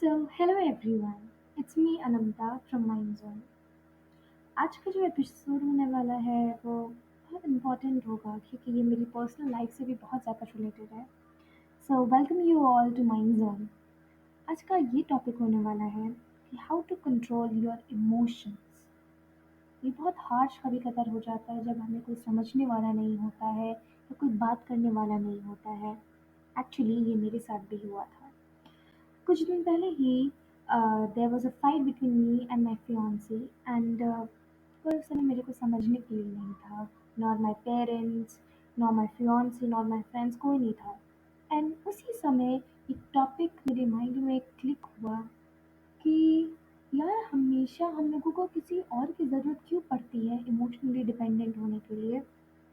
So, hello everyone. It's me Anamta from Mind Zone. आज का जो एपिसोड होने वाला है वो बहुत इम्पोर्टेंट होगा क्योंकि ये मेरी पर्सनल लाइफ से भी बहुत ज़्यादा रिलेटेड है. So welcome you all to mind zone. आज का ये टॉपिक होने वाला है कि how to control your emotions. ये बहुत हार्श कभी कभार हो जाता है जब हमें कोई समझने वाला नहीं होता है या कोई बात करने वाला नहीं होता है. एक्चुअली ये मेरे साथ भी हुआ था. कुछ दिन पहले ही there was a fight between me and my fiance and कोई उस समय मेरे को समझने के लिए नहीं था. Nor my parents, nor my fiance, nor my friends, कोई नहीं था. एंड उसी समय एक टॉपिक मेरे माइंड में क्लिक हुआ कि यार हमेशा हम लोगों को किसी और की ज़रूरत क्यों पड़ती है इमोशनली डिपेंडेंट होने के लिए.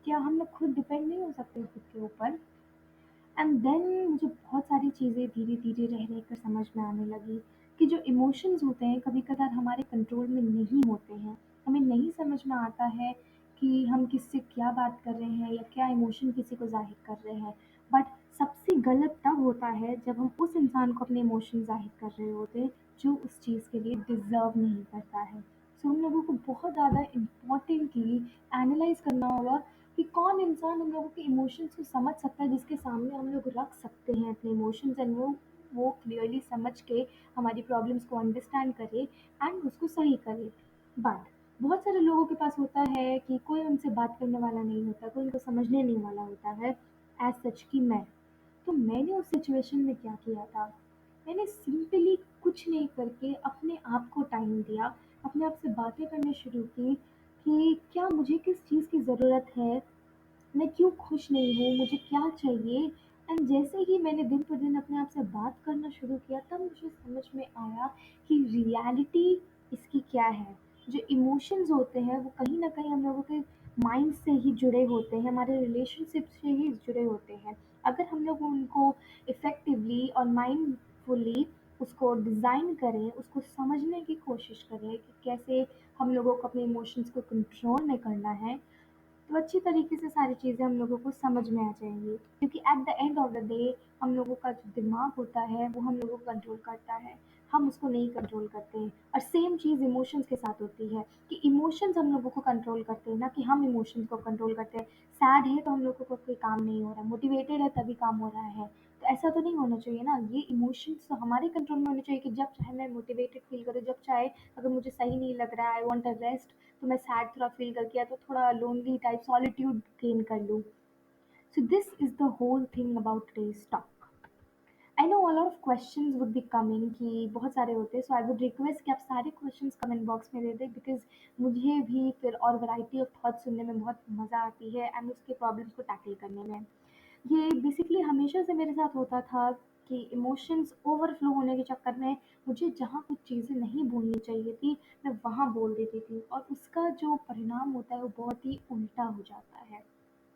क्या हम लोग खुद डिपेंड नहीं हो सकते खुद के ऊपर. एंड देन मुझे बहुत सारी चीज़ें धीरे धीरे रह रह कर समझ में आने लगी कि जो इमोशंस होते हैं कभी कभार हमारे कंट्रोल में नहीं होते हैं. हमें नहीं समझ में आता है कि हम किससे क्या बात कर रहे हैं या क्या इमोशन किसी को जाहिर कर रहे हैं. बट सबसे गलत तब होता है जब हम उस इंसान को अपने इमोशन जाहिर कर रहे होते हैं जो उस चीज़ के लिए डिज़र्व नहीं करता है. सो हम लोगों को बहुत ज़्यादा इम्पोर्टेंटली एनालाइज करना होगा कि कौन इंसान हम लोगों के इमोशंस को समझ सकता है जिसके सामने हम लोग रख सकते हैं अपने इमोशंस एंड वो क्लियरली समझ के हमारी प्रॉब्लम्स को अंडरस्टैंड करे एंड उसको सही करे. बट बहुत सारे लोगों के पास होता है कि कोई उनसे बात करने वाला नहीं होता, कोई उनको समझने नहीं वाला होता है. एज सच कि मैंने उस सिचुएशन में क्या किया था. मैंने सिंपली कुछ नहीं करके अपने आप को टाइम दिया, अपने आप से बातें करने शुरू की कि क्या मुझे किस चीज़ की ज़रूरत है, मैं क्यों खुश नहीं हूँ, मुझे क्या चाहिए. एंड जैसे ही मैंने दिन पर दिन अपने आप से बात करना शुरू किया तब मुझे समझ में आया कि रियलिटी इसकी क्या है. जो इमोशंस होते हैं वो कहीं ना कहीं हम लोगों के माइंड से ही जुड़े होते हैं, हमारे रिलेशनशिप से ही जुड़े होते हैं. अगर हम लोग उनको इफ़ेक्टिवली और माइंडफुली उसको डिज़ाइन करें, उसको समझने की कोशिश करें कि कैसे हम लोगों को अपने इमोशंस को कंट्रोल में करना है, तो अच्छी तरीके से सारी चीज़ें हम लोगों को समझ में आ जाएँगी. क्योंकि at the end of the day हम लोगों का जो दिमाग होता है वो हम लोगों को कंट्रोल करता है, हम उसको नहीं कंट्रोल करते हैं. और सेम चीज़ इमोशंस के साथ होती है कि इमोशंस हम लोगों को कंट्रोल करते हैं ना कि हम इमोशंस को कंट्रोल करते हैं. सैड है तो हम लोगों को कोई काम नहीं हो रहा, मोटिवेटेड है तभी काम हो रहा है. तो ऐसा तो नहीं होना चाहिए ना. ये इमोशंस तो हमारे कंट्रोल में होने चाहिए कि जब चाहे मैं मोटिवेटेड फील करूँ, जब चाहे अगर मुझे सही नहीं लग रहा है, आई वांट अ रेस्ट, तो मैं सैड थोड़ा फील करके या तो थोड़ा लोनली टाइप सॉलिट्यूड गेन कर लूँ. So this is the whole thing about today's talk. I know a lot of questions would be coming कि बहुत सारे होते हैं. सो आई वुड रिक्वेस्ट कि आप सारे क्वेश्चंस कमेंट बॉक्स में दे दें बिकॉज मुझे भी फिर और वैरायटी ऑफ थॉट्स सुनने में बहुत मज़ा आती है एंड उसके प्रॉब्लम्स को टैकल करने में. ये बेसिकली हमेशा से मेरे साथ होता था कि इमोशंस ओवरफ्लो होने के चक्कर में मुझे जहाँ कुछ चीज़ें नहीं बोलनी चाहिए थी मैं वहाँ बोल देती थी और उसका जो परिणाम होता है वो बहुत ही उल्टा हो जाता है.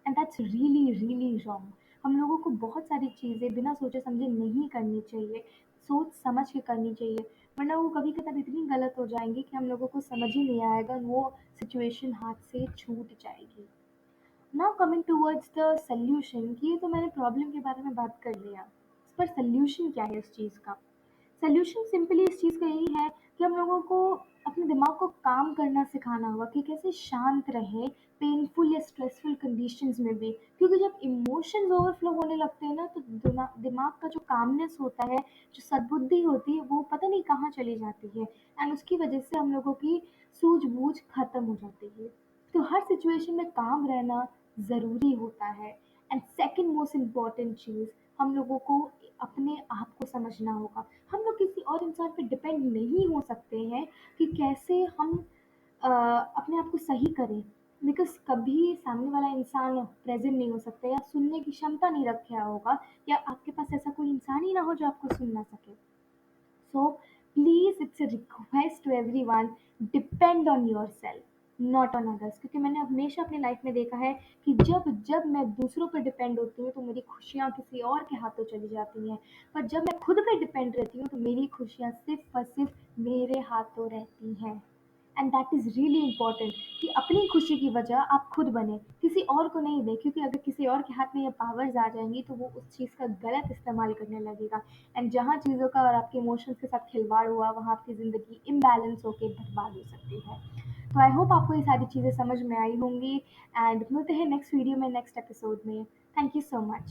And that's really really wrong. हम लोगों को बहुत सारी चीज़ें बिना सोचे समझे नहीं करनी चाहिए, सोच समझ के करनी चाहिए. वरना वो कभी कभार इतनी गलत हो जाएंगी कि हम लोगों को समझ ही नहीं आएगा और वो सिचुएशन हाथ से छूट जाएगी. Now coming towards the solution कि ये तो मैंने प्रॉब्लम के बारे में बात कर लिया. इस पर सॉल्यूशन क्या है इस चीज़ का. सॉल्यूशन सिंपली इस चीज़ का यही है कि हम लोगों को अपने दिमाग को काम करना सिखाना होगा कि कैसे शांत रहें पेनफुल या स्ट्रेसफुल कंडीशंस में भी. क्योंकि जब इमोशंस ओवरफ्लो होने लगते हैं ना तो दिमाग का जो कामनेस होता है, जो सद्बुद्धि होती है वो पता नहीं कहाँ चली जाती है एंड उसकी वजह से हम लोगों की सूझबूझ खत्म हो जाती है. तो हर सिचुएशन में काम रहना ज़रूरी होता है. एंड सेकंड मोस्ट इम्पॉर्टेंट चीज़, हम लोगों को अपने आप को समझना होगा. हम लोग किसी और इंसान पे डिपेंड नहीं हो सकते हैं कि कैसे हम अपने आप को सही करें. बिकॉज़ कभी सामने वाला इंसान प्रेज़ेंट नहीं हो सकता या सुनने की क्षमता नहीं रखा होगा या आपके पास ऐसा कोई इंसान ही ना हो जो आपको सुन ना सके. So please, it's a request to everyone, depend on yourself, not on others. क्योंकि मैंने हमेशा अपनी लाइफ में देखा है कि जब जब मैं दूसरों पर डिपेंड होती हूँ तो मेरी खुशियाँ किसी और के हाथों चली जाती हैं. पर जब मैं खुद पे डिपेंड रहती हूँ तो मेरी खुशियाँ सिर्फ और सिर्फ मेरे हाथों रहती हैं. And that is really important कि अपनी खुशी की वजह आप खुद बने, किसी और को नहीं दें, क्योंकि अगर किसी और के हाथ में ये पावर्स आ जाएँगी तो वो उस चीज़ का गलत इस्तेमाल करने लगेगा एंड जहाँ चीज़ों का और आपके इमोशंस के साथ खिलवाड़ हुआ, वहाँ आपकी ज़िंदगी इम्बैलेंस होके बर्बाद हो सकती है। तो आई होप आपको ये सारी चीज़ें समझ में आई होंगी एंड मिलते हैं नेक्स्ट वीडियो में, नेक्स्ट एपिसोड में। Thank you so much.